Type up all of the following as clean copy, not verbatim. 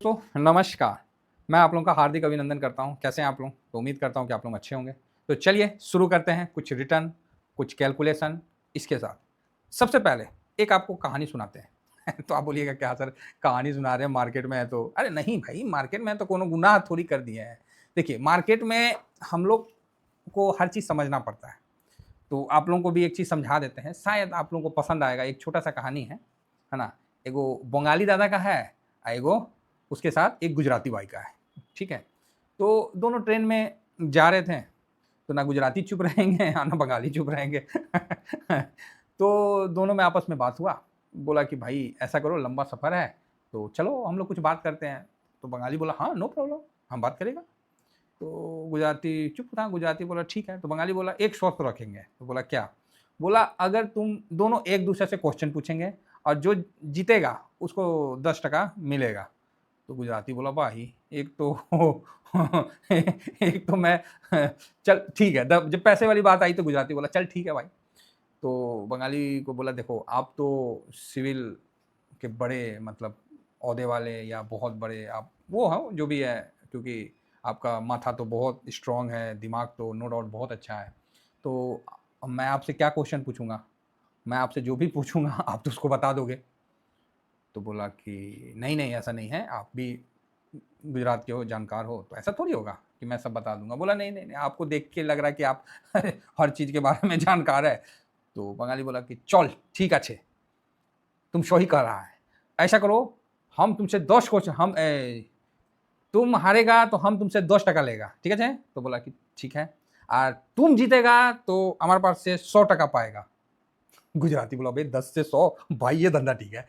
दोस्तों नमस्कार। मैं आप लोगों का हार्दिक अभिनंदन करता हूँ। कैसे हैं आप लोग? तो उम्मीद करता हूँ कि आप लोग अच्छे होंगे। तो चलिए शुरू करते हैं कुछ रिटर्न, कुछ कैलकुलेशन इसके साथ। सबसे पहले एक आपको कहानी सुनाते हैं। तो आप बोलिएगा क्या सर कहानी सुना रहे हैं मार्केट में है तो? अरे नहीं भाई, मार्केट में तो कोनो गुनाह थोड़ी कर दिए हैं। देखिए मार्केट में हम लोग को हर चीज़ समझना पड़ता है। तो आप लोगों को भी एक चीज़ समझा देते हैं, शायद आप लोगों को पसंद आएगा। एक छोटा-सा कहानी है ना? एगो बंगाली दादा का है एगो उसके साथ एक गुजराती बाई का है, ठीक है? तो दोनों ट्रेन में जा रहे थे, तो ना गुजराती चुप रहेंगे ना बंगाली चुप रहेंगे। तो दोनों में आपस में बात हुआ, बोला कि भाई ऐसा करो लंबा सफ़र है, तो चलो हम लोग कुछ बात करते हैं। तो बंगाली बोला हाँ, नो प्रॉब्लम हम बात करेंगे। तो गुजराती चुप था, गुजराती बोला ठीक है। तो बंगाली बोला एक शर्त तो रखेंगे। तो बोला क्या? बोला अगर तुम दोनों एक दूसरे से क्वेश्चन पूछेंगे और जो जीतेगा उसको 10% मिलेगा। तो गुजराती बोला भाई एक तो एक तो मैं चल ठीक है। जब पैसे वाली बात आई तो गुजराती बोला चल ठीक है भाई। तो बंगाली को बोला देखो आप तो सिविल के बड़े मतलब ओहदे वाले या बहुत बड़े आप वो हो जो भी है, क्योंकि आपका माथा तो बहुत स्ट्रांग है, दिमाग तो नो डाउट बहुत अच्छा है। तो मैं आपसे क्या क्वेश्चन पूछूँगा? मैं आपसे जो भी पूछूँगा आप तो उसको बता दोगे। तो बोला कि नहीं, नहीं ऐसा नहीं है, आप भी गुजरात के हो, जानकार हो, तो ऐसा थोड़ी होगा कि मैं सब बता दूँगा। बोला नहीं, नहीं, नहीं आपको देख के लग रहा है कि आप हर चीज़ के बारे में जानकार है। तो बंगाली बोला कि चल ठीक আছে, तुम सही कह रहा है। ऐसा करो हम तुमसे 10 क्वेश्चन तुम हारेगा तो हम तुमसे 10% लेगा, ठीक है? तो बोला कि ठीक है और तुम जीतेगा तो हमारे पास से 100% पाएगा। गुजराती बोला भाई 10 से 100 भाई ये धंधा ठीक है।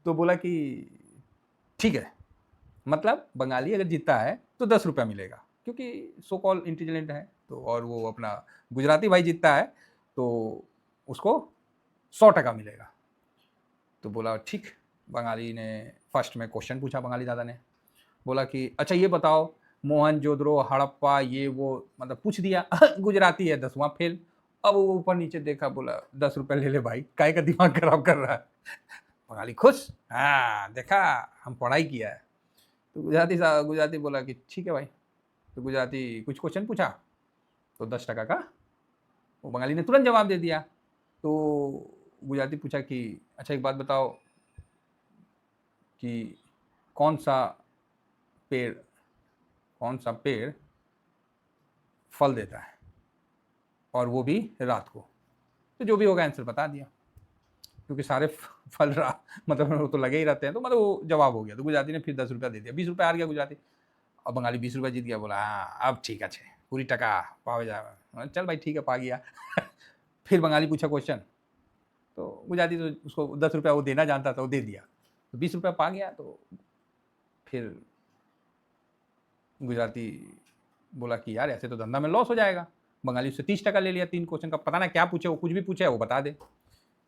तो बोला कि ठीक है, मतलब बंगाली अगर जीतता है तो 10 रुपया मिलेगा, क्योंकि सो कॉल इंटेलिजेंट है। तो और वो अपना गुजराती भाई जीतता है तो उसको 100% मिलेगा। तो बोला ठीक। बंगाली ने फर्स्ट में क्वेश्चन पूछा, बंगाली दादा ने बोला कि अच्छा ये बताओ मोहनजोदड़ो हड़प्पा ये वो मतलब पूछ दिया। गुजराती है 10वां फेल। अब वो ऊपर नीचे देखा, बोला 10 रुपये ले ले भाई, काय का दिमाग खराब कर रहा है। बंगाली खुश, हाँ देखा हम पढ़ाई किया है। तो गुजराती बोला कि ठीक है भाई। तो गुजराती कुछ क्वेश्चन पूछा तो 10% का वो बंगाली ने तुरंत जवाब दे दिया। तो गुजराती पूछा कि अच्छा एक बात बताओ कि कौन सा पेड़ कौन सा पेड़ फल देता है और वो भी रात को? तो जो भी होगा आंसर बता दिया, क्योंकि सारे फल मतलब वो तो लगे ही रहते हैं, तो मतलब वो जवाब हो गया। तो गुजराती ने फिर 10 रुपया दे दिया, 20 रुपया हार गया गुजराती। अब बंगाली 20 रुपया जीत गया, बोला हाँ अब ठीक है पूरी टका पावे जा, चल भाई ठीक है पा गया। फिर बंगाली पूछा क्वेश्चन, तो गुजराती तो उसको 10 रुपया वो देना जानता था, वो दे दिया। तो 20 रुपया पा गया। तो फिर गुजराती बोला कि यार ऐसे तो धंधा में लॉस हो जाएगा। बंगाली उससे 30% ले लिया, 3 क्वेश्चन का, पता ना क्या पूछे, वो कुछ भी पूछे वो बता दे।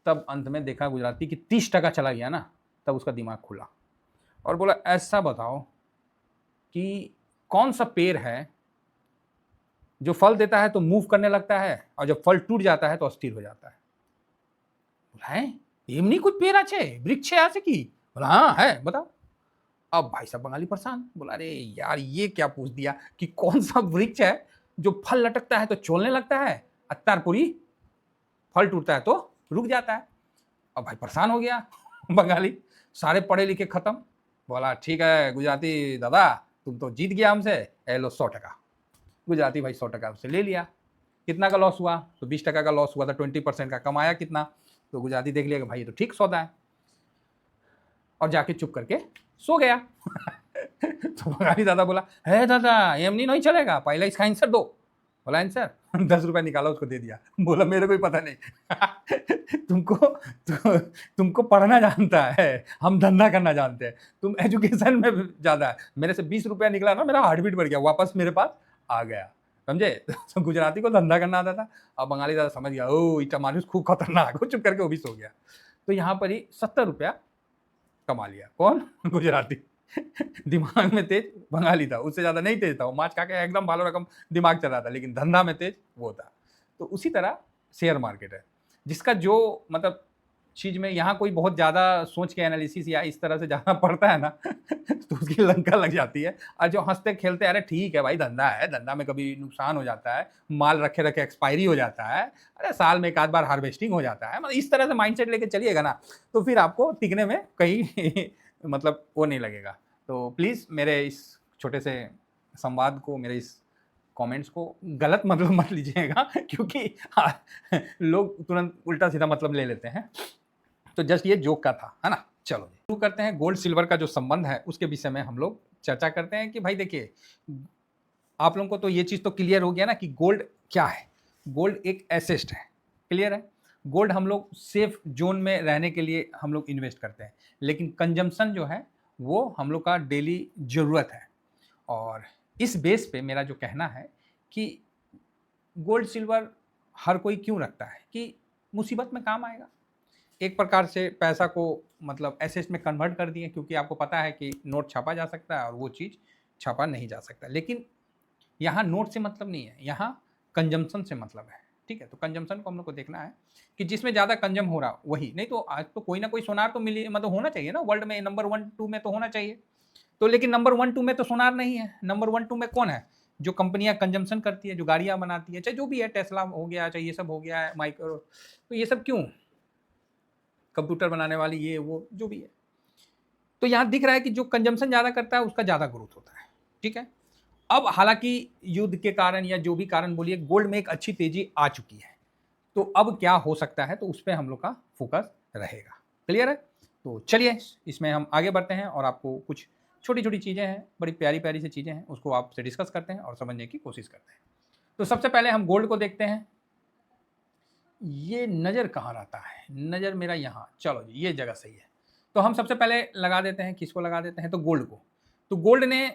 तब अंत में देखा गुजराती कि 30% चला गया ना, तब उसका दिमाग खुला और बोला ऐसा बताओ कि कौन सा पेड़ है जो फल देता है तो मूव करने लगता है और जब फल टूट जाता है तो अस्थिर हो जाता है। बोला है एमनी कुछ पेड़ আছে वृक्ष है ऐसे की? बोला हाँ है बताओ। अब भाई साहब बंगाली परेशान, बोला अरे यार ये क्या पूछ दिया कि कौन सा वृक्ष है जो फल लटकता है तो चलने लगता है, अत्तारपुरी फल टूटता है तो रुक जाता है। अब भाई परेशान हो गया। बंगाली सारे पढ़े लिखे खत्म। बोला ठीक है गुजराती दादा तुम तो जीत गया हमसे, ए लो 100%। गुजराती भाई 100% उससे ले लिया। कितना का लॉस हुआ? तो 20% का लॉस हुआ था, 20% का कमाया कितना? तो गुजराती देख लिया कि भाई ये तो ठीक सौदा है और जाके चुप करके सो गया। तो बंगाली दादा बोला है दादा एमनी नहीं चलेगा, पहले इसका आंसर दो। बोला आंसर? 10 रुपया निकाला उसको दे दिया। बोला मेरे को ही पता नहीं। तुमको पढ़ना जानता है, हम धंधा करना जानते हैं, तुम एजुकेशन में ज्यादा है। मेरे से 20 रुपया निकला ना, मेरा हार्ट बीट बढ़ गया, वापस मेरे पास आ गया। समझे? तो गुजराती को धंधा करना आता था। अब बंगाली दादा समझ गया ओ इटा मानुस खूब खतरनाक, वो चुप करके वो भी सो गया। तो यहाँ पर ही 70 रुपया कमा लिया। कौन? गुजराती। दिमाग में तेज बंगाली था, उससे ज्यादा नहीं तेज था, वो माछ खा के एकदम भालो रकम दिमाग चल रहा था, लेकिन धंधा में तेज वो था। तो उसी तरह शेयर मार्केट है, जिसका जो मतलब चीज़ में यहाँ कोई बहुत ज़्यादा सोच के एनालिसिस या इस तरह से ज़्यादा पढ़ता है ना तो उसकी लंका लग जाती है। और जो हँसते खेलते अरे ठीक है भाई धंधा है, धंधा में कभी नुकसान हो जाता है, माल रखे-रखे एक्सपायरी हो जाता है, अरे साल में 1 आध बार हार्वेस्टिंग हो जाता है। मतलब इस तरह से माइंडसेट लेके चलिएगा ना, तो फिर आपको टिकने में कहीं मतलब वो नहीं लगेगा। तो प्लीज़ मेरे इस छोटे से संवाद को, मेरे इस कमेंट्स को गलत मतलब मत लीजिएगा क्योंकि लोग तुरंत उल्टा-सीधा मतलब ले लेते हैं। तो जस्ट ये जोक का था, है ना? चलो शुरू करते हैं। गोल्ड सिल्वर का जो संबंध है उसके विषय में हम लोग चर्चा करते हैं कि भाई देखिए, आप लोगों को तो ये चीज़ तो क्लियर हो गया ना कि गोल्ड क्या है? गोल्ड एक एसेट है, क्लियर है? गोल्ड हम लोग सेफ ज़ोन में रहने के लिए हम लोग इन्वेस्ट करते हैं, लेकिन कंज़म्पशन जो है वो हम लोग का डेली ज़रूरत है। और इस बेस पे मेरा जो कहना है कि गोल्ड सिल्वर हर कोई क्यों रखता है कि मुसीबत में काम आएगा। एक प्रकार से पैसा को मतलब एसेट में कन्वर्ट कर दिए, क्योंकि आपको पता है कि नोट छापा जा सकता है और वो चीज़ छापा नहीं जा सकता। लेकिन यहाँ नोट से मतलब नहीं है, यहाँ कंजम्पशन से मतलब है, ठीक है? तो कंजम्पशन को हम लोग को देखना है कि जिसमें ज़्यादा कंज़्यूम हो रहा वही, नहीं तो आज तो कोई ना कोई सोनार तो मिली मतलब होना चाहिए ना वर्ल्ड में, नंबर 1-2 में तो होना चाहिए। तो लेकिन नंबर 1-2 में तो सोनार नहीं है, नंबर 1-2 में कौन है? जो कंपनियाँ कंजम्पशन करती है, जो गाड़ियाँ बनाती है, चाहे जो भी है, टेस्ला हो गया, चाहे ये सब हो गया है, माइक्रो, तो ये सब क्यों? कंप्यूटर बनाने वाली ये वो जो भी है। तो यहाँ दिख रहा है कि जो कंजम्पशन ज़्यादा करता है उसका ज़्यादा ग्रोथ होता है, ठीक है? अब हालाँकि युद्ध के कारण या जो भी कारण बोलिए, गोल्ड में एक अच्छी तेज़ी आ चुकी है। तो अब क्या हो सकता है, तो उस पे हम लोग का फ़ोकस रहेगा। क्लियर है? तो चलिए इसमें हम आगे बढ़ते हैं और आपको कुछ छोटी-छोटी चीज़ें हैं, बड़ी प्यारी-प्यारी सी चीज़ें हैं, उसको आपसे डिस्कस करते हैं और समझने की कोशिश करते हैं। तो सबसे पहले हम गोल्ड को देखते हैं। ये नज़र कहाँ रहता है? नज़र मेरा यहाँ, चलो जी ये जगह सही है। तो हम सबसे पहले लगा देते हैं, किसको लगा देते हैं, तो गोल्ड को। तो गोल्ड ने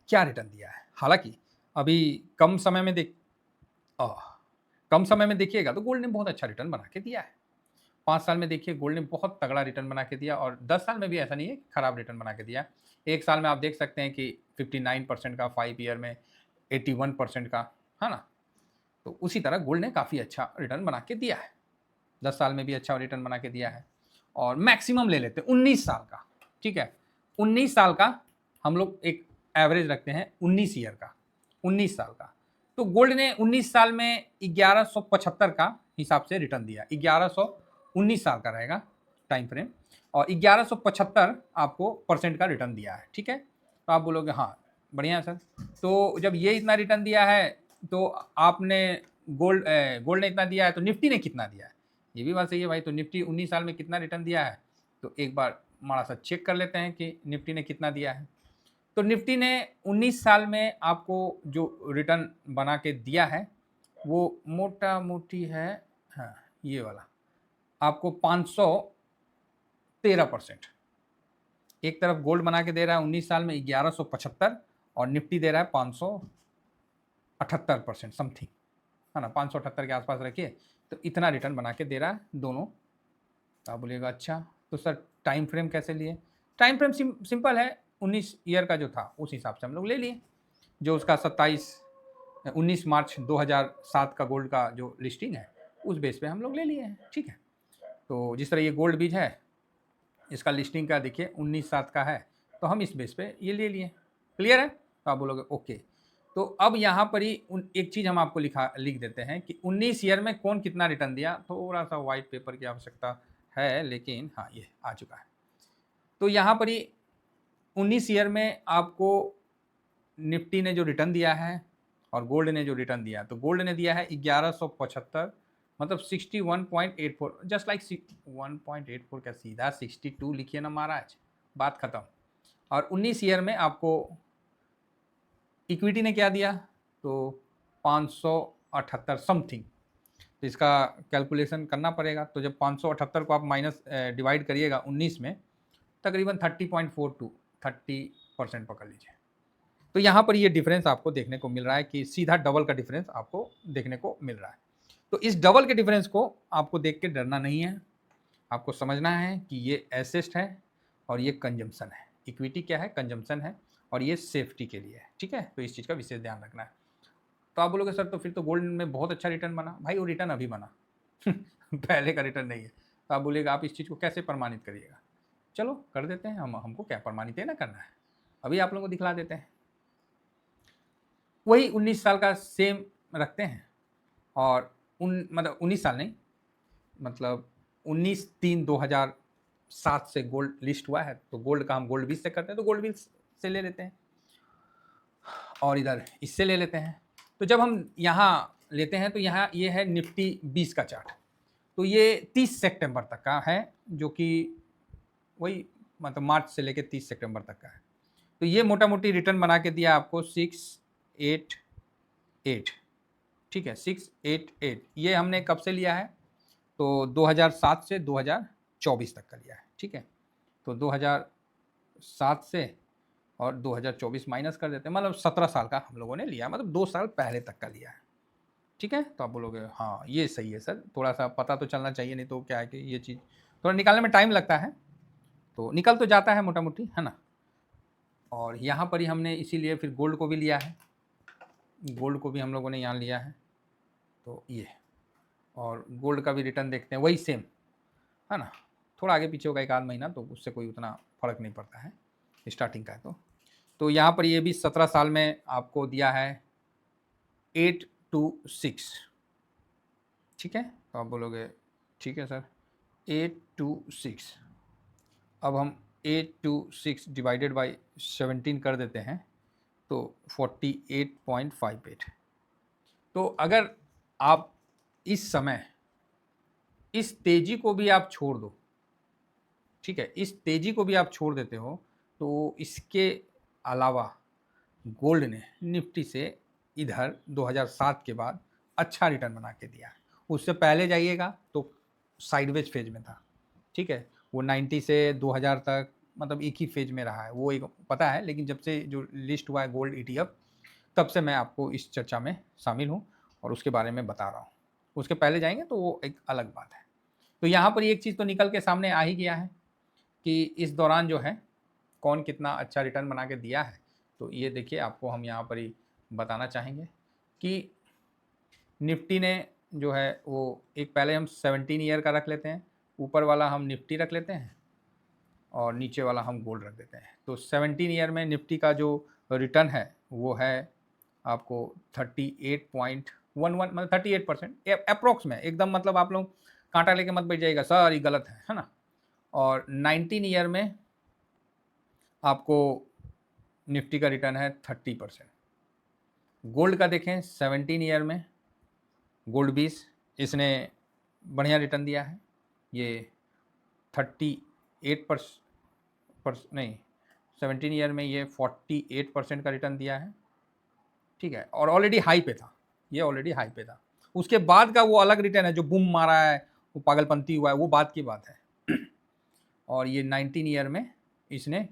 क्या रिटर्न दिया है? हालाँकि अभी कम समय में अ, कम समय में देखिएगा तो गोल्ड ने बहुत अच्छा रिटर्न बना के दिया है। 5 साल में देखिए गोल्ड ने बहुत तगड़ा रिटर्न बना के दिया और 10 साल में भी ऐसा नहीं है कि खराब रिटर्न बना के दिया। 1 साल में आप देख सकते हैं कि 59% का, 5 ईयर में 81% का, है ना? तो उसी तरह गोल्ड ने काफ़ी अच्छा रिटर्न बना के दिया है। 10 साल में भी अच्छा रिटर्न बना के दिया है। और मैक्सिमम ले लेते हैं 19 साल का, ठीक है? 19 साल का हम लोग एक एवरेज रखते हैं, 19 ईयर का, 19 साल का। तो गोल्ड ने 19 साल में 1175 का हिसाब से रिटर्न दिया। 19 साल का रहेगा टाइम फ्रेम और 1175 आपको परसेंट का रिटर्न दिया है, ठीक है? तो आप बोलोगे हाँ, बढ़िया है सर। तो जब ये इतना रिटर्न दिया है तो आपने गोल्ड ने इतना दिया है तो निफ्टी ने कितना दिया है? ये भी बात सही है भाई। तो निफ्टी 19 साल में कितना रिटर्न दिया है? तो एक बार माड़ा सा चेक कर लेते हैं कि निफ्टी ने कितना दिया है। तो निफ्टी ने 19 साल में आपको जो रिटर्न बना के दिया है वो मोटा-मोटी है, हाँ, ये वाला आपको 513%। एक तरफ गोल्ड बना के दे रहा है 19 साल में 1175 और निफ्टी दे रहा है 578% समथिंग, है ना? 578 के आसपास रखिए, तो इतना रिटर्न बना के दे रहा है दोनों। तो आप बोलिएगा अच्छा, तो सर टाइम फ्रेम कैसे लिए? टाइम फ्रेम सिंपल है, 19 ईयर का जो था उस हिसाब से हम लोग ले लिए। जो उसका 19 मार्च 2007 का गोल्ड का जो लिस्टिंग है उस बेस पे हम लोग ले लिए हैं, ठीक है? तो जिस तरह ये गोल्ड बीज है, इसका लिस्टिंग का देखिए 19/7 का है, तो हम इस बेस पे ये ले लिए। क्लियर है? तो आप बोलोगे ओके। तो अब यहाँ पर ही एक चीज़ हम आपको लिख देते हैं कि 19 ईयर में कौन कितना रिटर्न दिया। थोड़ा सा वाइट पेपर की आवश्यकता है, लेकिन हाँ ये आ चुका है। तो यहाँ पर ही 19 ईयर में आपको निफ्टी ने जो रिटर्न दिया है और गोल्ड ने जो रिटर्न दिया, तो गोल्ड ने दिया है 1175, मतलब 61.84, जस्ट लाइक 1.84 का सीधा 62 लिखिए ना महाराज, बात खत्म। और 19 ईयर में आपको इक्विटी ने क्या दिया, तो 578 समथिंग। तो इसका कैलकुलेशन करना पड़ेगा। तो जब 578 को आप माइनस डिवाइड करिएगा 19 में, तकरीबन 30.42, 30% पकड़ लीजिए। तो यहाँ पर ये डिफरेंस आपको देखने को मिल रहा है कि सीधा डबल का डिफरेंस आपको देखने को मिल रहा है। तो इस डबल के डिफरेंस को आपको देख के डरना नहीं है, आपको समझना है कि ये एसेट है और ये कंजम्पशन है। इक्विटी क्या है? कंजम्पशन है और ये सेफ्टी के लिए है, ठीक है? तो इस चीज़ का विशेष ध्यान रखना है। तो आप बोलोगे सर तो फिर तो गोल्ड में बहुत अच्छा रिटर्न बना। भाई वो रिटर्न अभी बना पहले का रिटर्न नहीं है। तो आप बोलिएगा आप इस चीज़ को कैसे प्रमाणित करिएगा? चलो कर देते हैं, हमको क्या प्रमाणित है ना करना है, अभी आप लोगों को दिखला देते हैं। वही 19 साल का सेम रखते हैं और मतलब 19 साल नहीं, मतलब 19/3/2007 से गोल्ड लिस्ट हुआ है, तो गोल्ड का हम गोल्ड 20 से करते हैं, तो गोल्ड 20 से ले लेते हैं और इधर इससे ले लेते हैं। तो जब हम यहाँ लेते हैं तो यहाँ ये है निफ्टी 20 का चार्ट, तो ये 30 सितंबर तक का है, जो कि वही मतलब मार्च से लेकर 30 सितंबर तक का है। तो ये मोटा मोटी रिटर्न बना के दिया आपको 688, ठीक है 688। ये हमने कब से लिया है? तो 2007 से 2024 तक का लिया है, ठीक है। तो 2007 से और 2024 माइनस कर देते हैं, मतलब 17 साल का हम लोगों ने लिया, मतलब 2 साल पहले तक का लिया है, ठीक है। तो आप बोलोगे हाँ ये सही है सर, थोड़ा सा पता तो चलना चाहिए, नहीं तो क्या है कि ये चीज़ थोड़ा निकालने में टाइम लगता है, तो निकल तो जाता है मोटा मोटी, है ना। और यहाँ पर ही हमने इसीलिए फिर गोल्ड को भी लिया है, गोल्ड को भी हम लोगों ने यहाँ लिया है, तो ये और गोल्ड का भी रिटर्न देखते हैं वही सेम, है ना। थोड़ा आगे पीछे होगा एक आध महीना, तो उससे कोई उतना फ़र्क नहीं पड़ता है, स्टार्टिंग का है तो यहाँ पर ये भी 17 साल में आपको दिया है 826, ठीक है। तो आप बोलोगे ठीक है सर 826। अब हम 826 डिवाइडेड बाई 17 कर देते हैं तो 48.58। तो अगर आप इस समय इस तेजी को भी आप छोड़ दो, ठीक है, इस तेजी को भी आप छोड़ देते हो, तो इसके अलावा गोल्ड ने निफ्टी से इधर 2007 के बाद अच्छा रिटर्न बना के दिया है। उससे पहले जाइएगा तो साइडवेज फेज में था, ठीक है, वो 90 से 2000 तक मतलब एक ही फेज में रहा है, वो एक पता है। लेकिन जब से जो लिस्ट हुआ है गोल्ड ETF, तब से मैं आपको इस चर्चा में शामिल हूँ और उसके बारे में बता रहा हूँ। उसके पहले जाएंगे तो वो एक अलग बात है। तो यहाँ पर एक चीज़ तो निकल के सामने आ ही गया है कि इस दौरान जो है कौन कितना अच्छा रिटर्न बना के दिया है। तो ये देखिए आपको हम यहाँ पर ही बताना चाहेंगे कि निफ्टी ने जो है वो एक पहले हम 17 ईयर का रख लेते हैं, ऊपर वाला हम निफ्टी रख लेते हैं और नीचे वाला हम गोल्ड रख देते हैं। तो 17 ईयर में निफ्टी का जो रिटर्न है वो है आपको 38.11 मतलब 38% अप्रोक्स में एकदम, मतलब आप लोग कांटा लेके मत बैठ जाइएगा सर ये गलत है ना। और 19 ईयर में आपको निफ्टी का रिटर्न है 30%। गोल्ड का देखें 17 ईयर में गोल्ड 20, इसने बढ़िया रिटर्न दिया है, ये 38% नहीं 17 ईयर में ये 48% का रिटर्न दिया है, ठीक है। और ऑलरेडी हाई पे था, ये ऑलरेडी हाई पे था। उसके बाद का वो अलग रिटर्न है जो बूम मारा है, वो पागलपंती हुआ है, वो बात की बात है। और ये 19 ईयर में इसने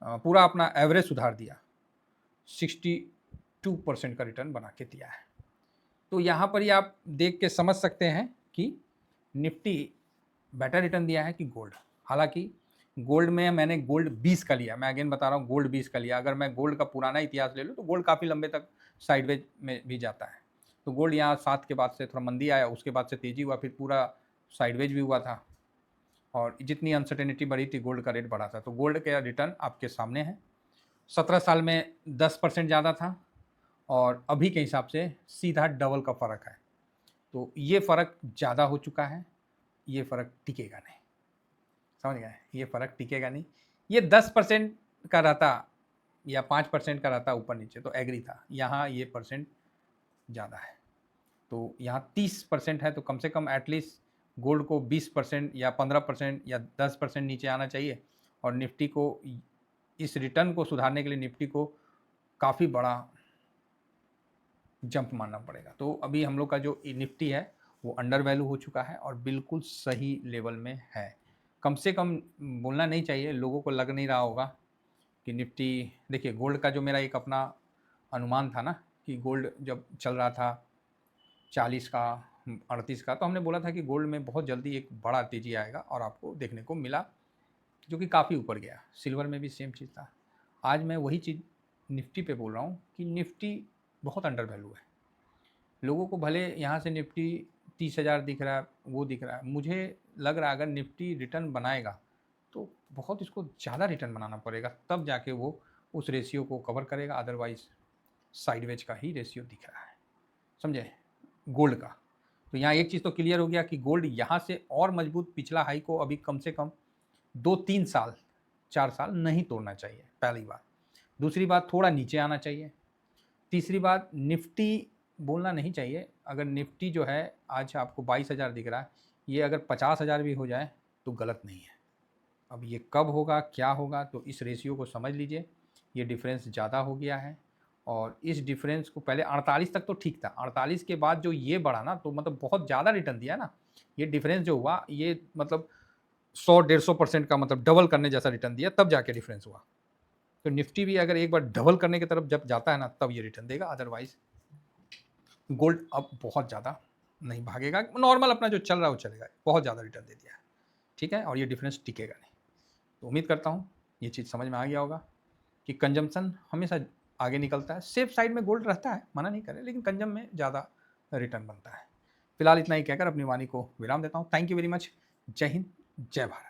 पूरा अपना एवरेज सुधार दिया, 62% का रिटर्न बना के दिया है। तो यहाँ पर ही आप देख के समझ सकते हैं कि निफ्टी बेटर रिटर्न दिया है कि गोल्ड। हालांकि गोल्ड में मैंने गोल्ड 20 का लिया, मैं अगेन बता रहा हूँ गोल्ड 20 का लिया। अगर मैं गोल्ड का पुराना इतिहास ले लूँ तो गोल्ड काफ़ी लंबे तक साइडवेज में भी जाता है। तो गोल्ड यहाँ 7 के बाद से थोड़ा मंदी आया, उसके बाद से तेज़ी हुआ, फिर पूरा साइडवेज भी हुआ था और जितनी अनसर्टेनिटी बढ़ी थी गोल्ड का रेट बढ़ा था। तो गोल्ड का रिटर्न आपके सामने है, 17 साल में 10% ज़्यादा था और अभी के हिसाब से सीधा डबल का फ़र्क है। तो ये फ़र्क ज़्यादा हो चुका है, ये फ़र्क टिकेगा नहीं, समझ गए, ये फ़र्क टिकेगा नहीं। ये 10% का रहता या 5% का रहता ऊपर नीचे तो एग्री था, यहाँ ये परसेंट ज़्यादा है। तो यहाँ 30% है, तो कम से कम एटलीस्ट गोल्ड को 20% या 15% या 10% नीचे आना चाहिए। और निफ्टी को इस रिटर्न को सुधारने के लिए निफ्टी को काफ़ी बड़ा जंप मारना पड़ेगा। तो अभी हम लोग का जो निफ्टी है वो अंडर वैल्यू हो चुका है और बिल्कुल सही लेवल में है। कम से कम बोलना नहीं चाहिए, लोगों को लग नहीं रहा होगा कि निफ्टी, देखिए गोल्ड का जो मेरा एक अपना अनुमान था ना कि गोल्ड जब चल रहा था 40 का 38 का, तो हमने बोला था कि गोल्ड में बहुत जल्दी एक बड़ा तेज़ी आएगा और आपको देखने को मिला, जो कि काफ़ी ऊपर गया। सिल्वर में भी सेम चीज़ था। आज मैं वही चीज़ निफ्टी पे बोल रहा हूँ कि निफ्टी बहुत अंडर वैल्यू है। लोगों को भले यहाँ से निफ्टी 30,000 दिख रहा है, वो दिख रहा है, मुझे लग रहा है अगर निफ्टी रिटर्न बनाएगा तो बहुत इसको ज़्यादा रिटर्न बनाना पड़ेगा, तब जाके वो उस रेशियो को कवर करेगा, अदरवाइज साइडवेज का ही रेशियो दिख रहा है, समझे, गोल्ड का। तो यहाँ एक चीज़ तो क्लियर हो गया कि गोल्ड यहाँ से और मजबूत पिछला हाई को अभी कम से कम 2-3 साल 4 साल नहीं तोड़ना चाहिए, पहली बात। दूसरी बात, थोड़ा नीचे आना चाहिए। तीसरी बात, निफ्टी बोलना नहीं चाहिए। अगर निफ्टी जो है आज आपको 22,000 दिख रहा है, ये अगर 50,000 भी हो जाए तो गलत नहीं है। अब ये कब होगा, क्या होगा, तो इस रेशियो को समझ लीजिए, ये डिफरेंस ज़्यादा हो गया है। और इस डिफरेंस को पहले 48 तक तो ठीक था, 48 के बाद जो ये बढ़ा ना, तो मतलब बहुत ज़्यादा रिटर्न दिया ना। ये डिफरेंस जो हुआ, ये मतलब 100-150% का मतलब डबल करने जैसा रिटर्न दिया, तब जाके डिफरेंस हुआ। तो निफ्टी भी अगर एक बार डबल करने की तरफ जब जाता है ना, तब ये रिटर्न देगा, अदरवाइज गोल्ड अब बहुत ज़्यादा नहीं भागेगा, नॉर्मल अपना जो चल रहा है वो चलेगा। बहुत ज़्यादा रिटर्न दे दिया है, ठीक है, और ये डिफरेंस टिकेगा नहीं। तो उम्मीद करता हूँ ये चीज़ समझ में आ गया होगा कि कंजम्पशन हमेशा आगे निकलता है। सेफ साइड में गोल्ड रहता है, मना नहीं करें, लेकिन कंजम में ज़्यादा रिटर्न बनता है। फिलहाल इतना ही कहकर अपनी वाणी को विराम देता हूँ। Thank you very much. जय हिंद, जय भारत।